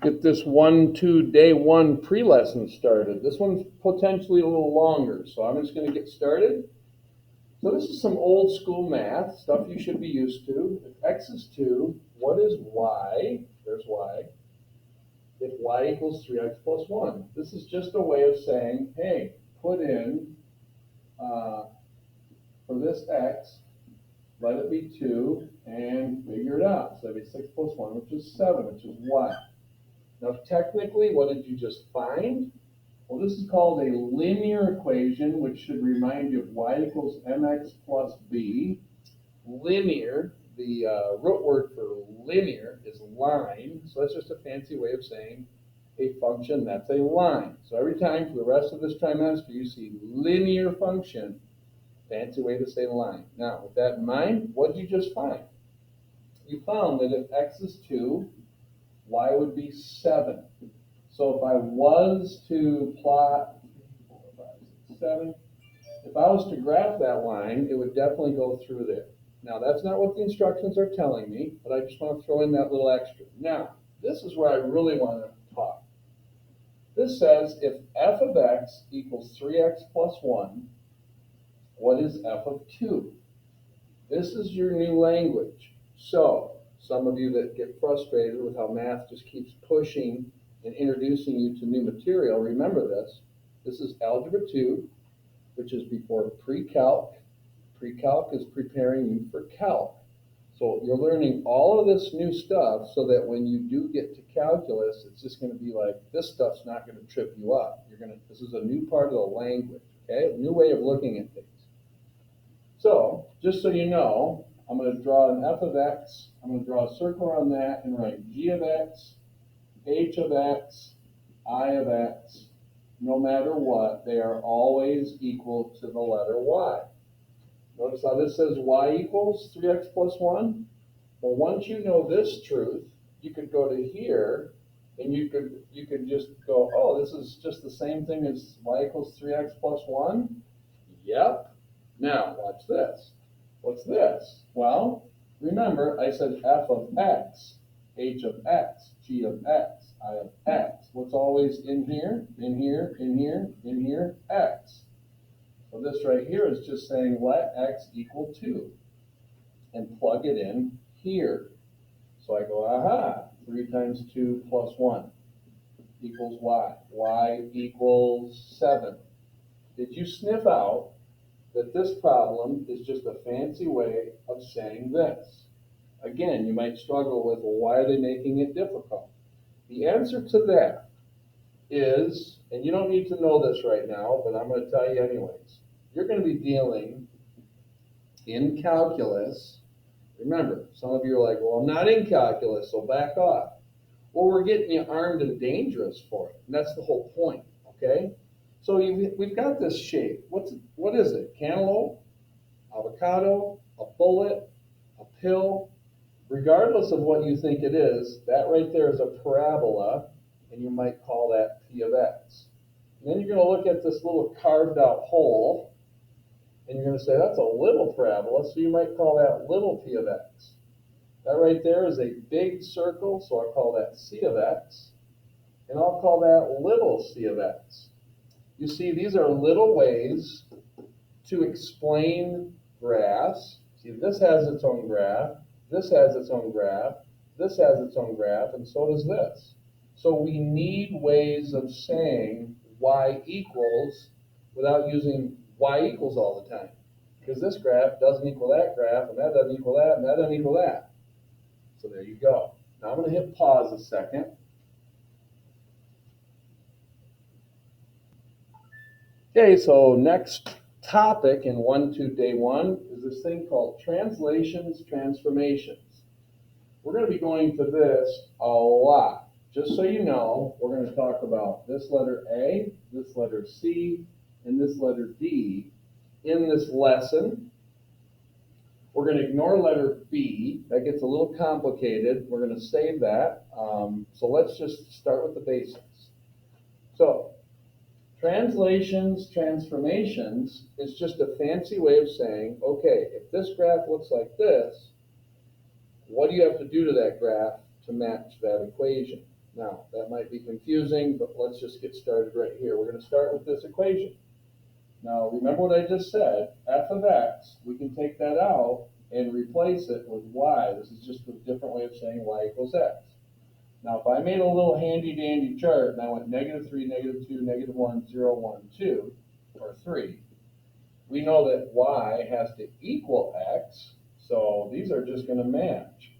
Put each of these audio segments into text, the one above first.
get this day one pre-lesson started. This one's potentially a little longer, so I'm just going to get started. So this is some old school math, stuff you should be used to. If x is 2, what is y? There's y. If y equals 3x plus 1. This is just a way of saying, hey, put in, for this x, let it be 2, and figure it out. So that'd be 6 plus 1, which is 7, which is y. Now, technically, what did you just find? Well, this is called a linear equation, which should remind you of y equals mx plus b. Linear, the root word for linear is line, so that's just a fancy way of saying a function that's a line. So every time for the rest of this trimester you see linear function, fancy way to say line. Now, with that in mind, what did you just find? You found that if x is 2, y would be 7. So if I was to plot 7, if I was to graph that line, it would definitely go through there. Now, that's not what the instructions are telling me, but I just want to throw in that little extra. Now, this is where I really want to talk. This says if f of x equals 3x plus 1, what is f of 2? This is your new language. So, some of you that get frustrated with how math just keeps pushing and introducing you to new material, remember this. This is Algebra 2, which is before pre-calc. Pre-calc is preparing you for calc. So you're learning all of this new stuff so that when you do get to calculus, it's just going to be like, this stuff's not going to trip you up. This is a new part of the language, okay? A new way of looking at things. So, just so you know, I'm going to draw an f of x. I'm going to draw a circle around that and write g of x, h of x, I of x. No matter what, they are always equal to the letter y. Notice how this says y equals 3x plus 1? Well, once you know this truth, you could go to here and you could just go, oh, this is just the same thing as y equals 3x plus 1? Yep. Now, watch this. What's this? Well, remember, I said f of x, h of x, g of x, I of x. What's always in here, in here, in here, in here? X. So this right here is just saying let x equal 2 and plug it in here. So I go, aha, 3 times 2 plus 1 equals y. Y equals 7. Did you sniff out that this problem is just a fancy way of saying this? Again, you might struggle with, well, why are they making it difficult? The answer to that is, and you don't need to know this right now, but I'm going to tell you anyways. You're going to be dealing in calculus. Remember, some of you are like, well, I'm not in calculus, so back off. Well, we're getting you armed and dangerous for it, and that's the whole point, okay? So we've got this shape. What is it? Cantaloupe, avocado, a bullet, a pill. Regardless of what you think it is, that right there is a parabola, and you might call that P of x. And then you're going to look at this little carved out hole, and you're going to say that's a little parabola, so you might call that little P of x. That right there is a big circle, so I'll call that C of x, and I'll call that little c of x. You see, these are little ways to explain graphs. See, this has its own graph, this has its own graph, this has its own graph, and so does this. So we need ways of saying y equals without using y equals all the time. Because this graph doesn't equal that graph, and that doesn't equal that, and that doesn't equal that. So there you go. Now I'm going to hit pause a second. Okay, so next topic in day one is this thing called translations, transformations. We're going to be going to this a lot. Just so you know, we're going to talk about this letter A, this letter C, and this letter D in this lesson. We're going to ignore letter B. That gets a little complicated. We're going to save that. So let's just start with the basics. So translations, transformations is just a fancy way of saying, okay, if this graph looks like this, what do you have to do to that graph to match that equation? Now, that might be confusing, but let's just get started right here. We're going to start with this equation. Now, remember what I just said, f of x, we can take that out and replace it with y. This is just a different way of saying y equals x. Now, if I made a little handy-dandy chart and I went -3, -2, -1, 0, 1, 2, or 3, we know that y has to equal x, so these are just going to match.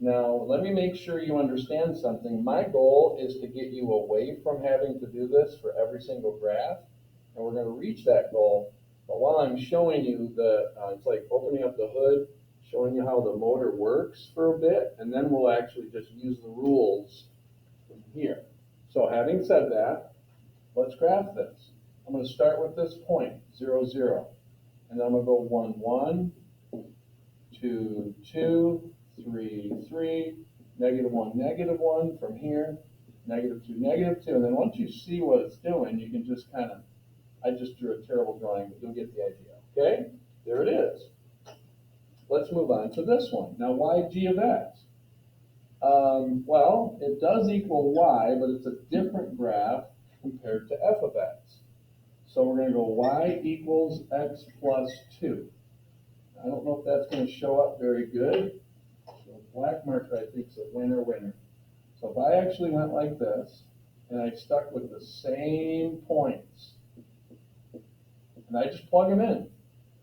Now, let me make sure you understand something. My goal is to get you away from having to do this for every single graph, and we're going to reach that goal. But while I'm showing you it's like opening up the hood, showing you how the motor works for a bit, and then we'll actually just use the rules from here. So having said that, let's graph this. I'm going to start with this point, 0, 0. And then I'm going to go 1, 1, 2, 2, 3, 3, -1, -1 from here, -2, -2. And then once you see what it's doing, you can just kind of, I just drew a terrible drawing, but you'll get the idea. Okay? There it is. Let's move on to this one. Now, why g of x? Well, it does equal y, but it's a different graph compared to f of x. So we're going to go y equals x plus 2. I don't know if that's going to show up very good. So black marker, I think, is a winner. So if I actually went like this, and I stuck with the same points, and I just plug them in.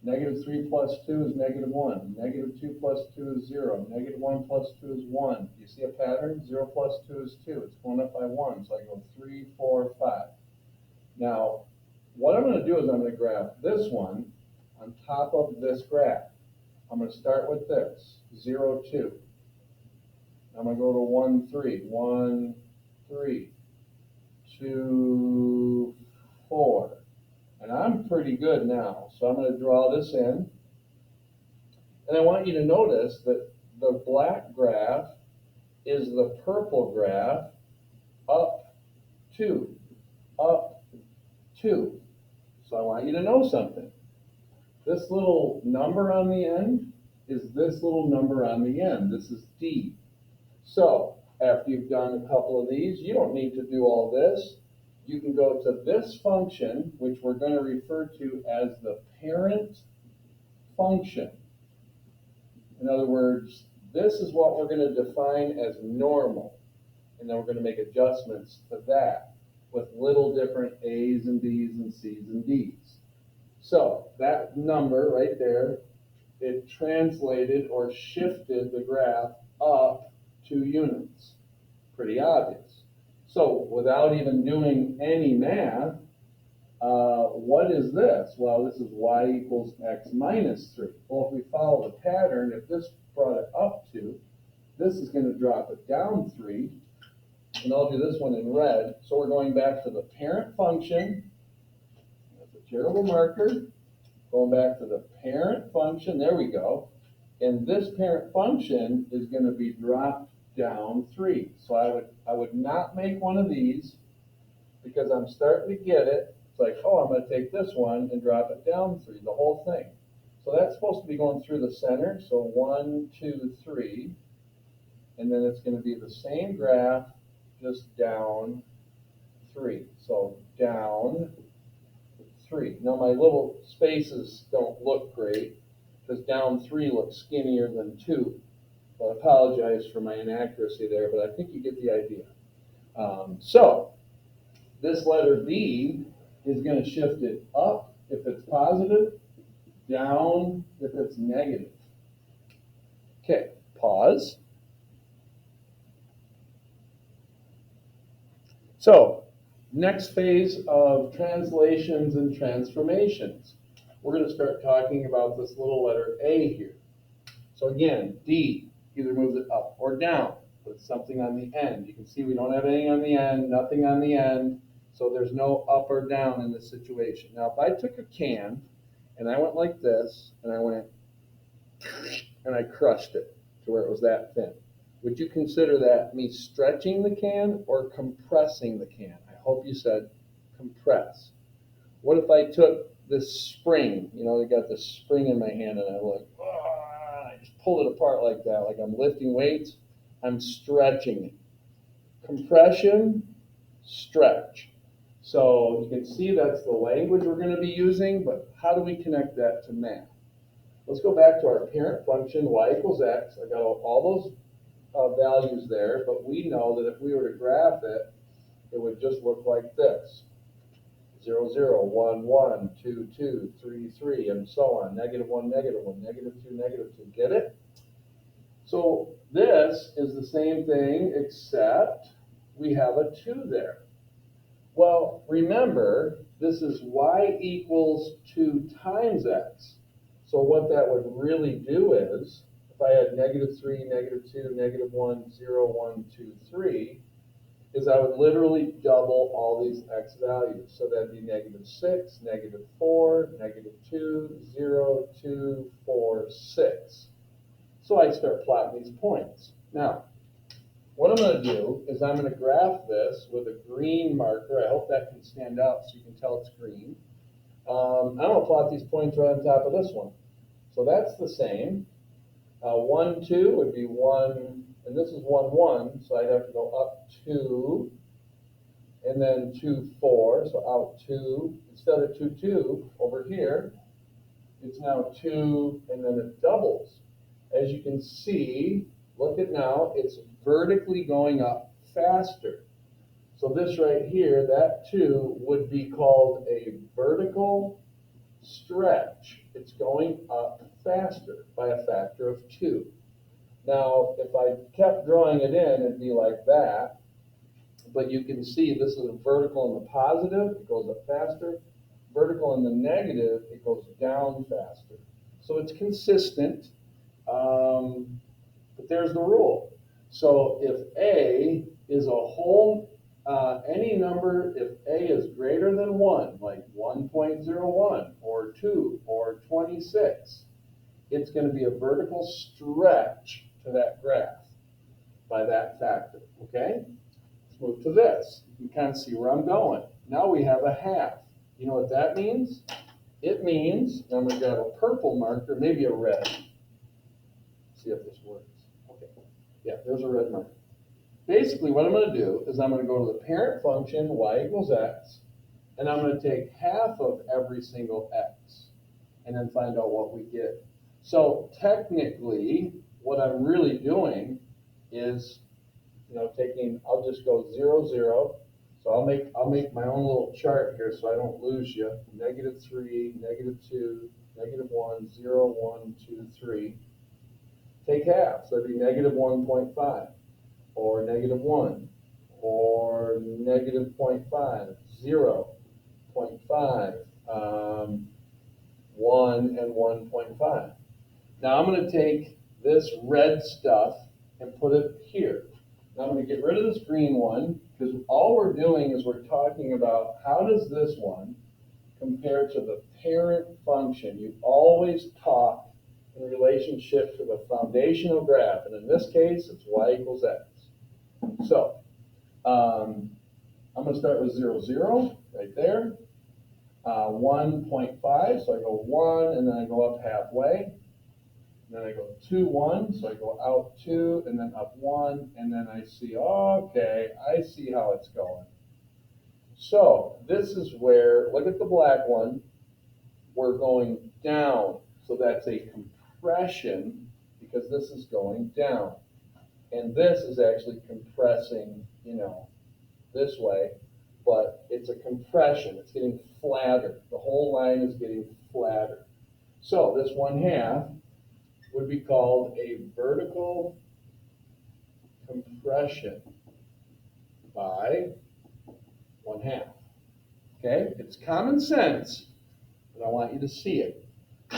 -3 plus 2 is -1. -2 plus 2 is 0. -1 plus 2 is 1. You see a pattern? 0 plus 2 is 2. It's going up by 1. So I go 3, 4, 5. Now, what I'm going to do is I'm going to graph this one on top of this graph. I'm going to start with this, 0, 2. I'm going to go to 1, 3. 1, 3. 2, 4. And I'm pretty good now, so I'm going to draw this in. And I want you to notice that the black graph is the purple graph up 2, up 2. So I want you to know something. This little number on the end is this little number on the end. This is D. So after you've done a couple of these, you don't need to do all this. You can go to this function, which we're going to refer to as the parent function. In other words, this is what we're going to define as normal. And then we're going to make adjustments to that with little different A's and B's and C's and D's. So that number right there, it translated or shifted the graph up 2 units. Pretty obvious. So without even doing any math, what is this? Well, this is y equals x minus 3. Well, if we follow the pattern, if this brought it up 2, this is going to drop it down 3. And I'll do this one in red. So we're going back to the parent function. That's a terrible marker. Going back to the parent function. There we go. And this parent function is going to be dropped down 3. So I would not make one of these because I'm starting to get it. It's like, oh, I'm going to take this one and drop it down 3, the whole thing. So that's supposed to be going through the center. So 1, 2, 3. And then it's going to be the same graph, just down 3. So down 3. Now my little spaces don't look great because down 3 looks skinnier than 2. So I apologize for my inaccuracy there, but I think you get the idea. So this letter B is going to shift it up if it's positive, down if it's negative. Okay, pause. So next phase of translations and transformations. We're going to start talking about this little letter A here. So again, D either moves it up or down, but something on the end. You can see we don't have anything on the end, nothing on the end, so there's no up or down in this situation. Now, if I took a can and I went like this, and I went, and I crushed it to where it was that thin, would you consider that me stretching the can or compressing the can? I hope you said compress. What if I took this spring, I got this spring in my hand and I'm like, I just pulled it apart like that, like I'm lifting weights. I'm stretching it. Compression, stretch. So you can see that's the language we're going to be using, but how do we connect that to math? Let's go back to our parent function, y equals x. I got all those values there, but we know that if we were to graph it, it would just look like this. 0, 0, 1, 1, 2, 2, 3, 3, and so on. -1, -1, -2, -2. Get it? So this is the same thing, except we have a 2 there. Well, remember, this is y equals 2 times x. So what that would really do is, if I had -3, -2, -1, 0, 1, 2, 3, is I would literally double all these x values. So that'd be -6, -4, -2, 0, 2, 4, 6. So I start plotting these points. Now, what I'm going to do is I'm going to graph this with a green marker. I hope that can stand out so you can tell it's green. I'm going to plot these points right on top of this one. So that's the same. 1, 2 would be 1, and this is 1, 1, so I'd have to go up 2, and then 2, 4, so out 2. Instead of 2, 2, over here, it's now 2, and then it doubles. As you can see, look at now, it's vertically going up faster. So this right here, that 2, would be called a vertical stretch. It's going up faster by a factor of 2. Now, if I kept drawing it in, it'd be like that. But you can see this is a vertical in the positive, it goes up faster. Vertical in the negative, it goes down faster. So it's consistent, but there's the rule. So if A is a whole, any number, if A is greater than 1, like 1.01 or 2 or 26, it's going to be a vertical stretch to that graph by that factor, okay? Let's move to this. You can kind of see where I'm going. Now we have a half. You know what that means? It means, I'm going to grab a purple marker, maybe a red. See if this works. Okay. Yeah, there's a red marker. Basically, what I'm going to do is I'm going to go to the parent function, y equals x, and I'm going to take half of every single x, and then find out what we get. So technically, what I'm really doing is, taking, I'll just go 0, 0. So I'll make my own little chart here so I don't lose you. -3, -2, -1, 0, 1, 2, 3. Take half, so it'd be -1.5, or -1, or -0.5, 0.5, 1, and 1.5. Now I'm going to take this red stuff and put it here. Now I'm going to get rid of this green one, because all we're doing is we're talking about how does this one compare to the parent function. You always talk in relationship to the foundational graph, and in this case, it's y equals x. So I'm going to start with 0, 0, right there. 1.5, so I go 1, and then I go up halfway. And then I go 2, 1, so I go out 2, and then up 1, and then I see, okay, I see how it's going. So this is where, look at the black one, we're going down. So that's a compression because this is going down. And this is actually compressing, this way, but it's a compression. It's getting flatter. The whole line is getting flatter. So this 1/2 would be called a vertical compression by 1/2. Okay, it's common sense, but I want you to see it.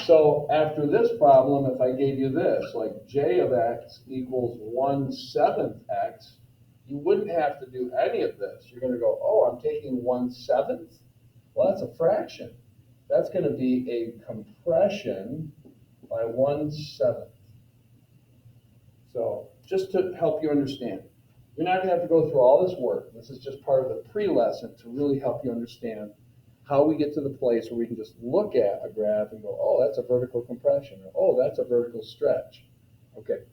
So after this problem, if I gave you this, like j of x equals 1/7 x, you wouldn't have to do any of this. You're going to go, oh, I'm taking 1/7? Well, that's a fraction. That's going to be a compression by 1/7. So just to help you understand, you're not going to have to go through all this work. This is just part of the pre-lesson to really help you understand how we get to the place where we can just look at a graph and go, oh, that's a vertical compression, or oh, that's a vertical stretch. Okay.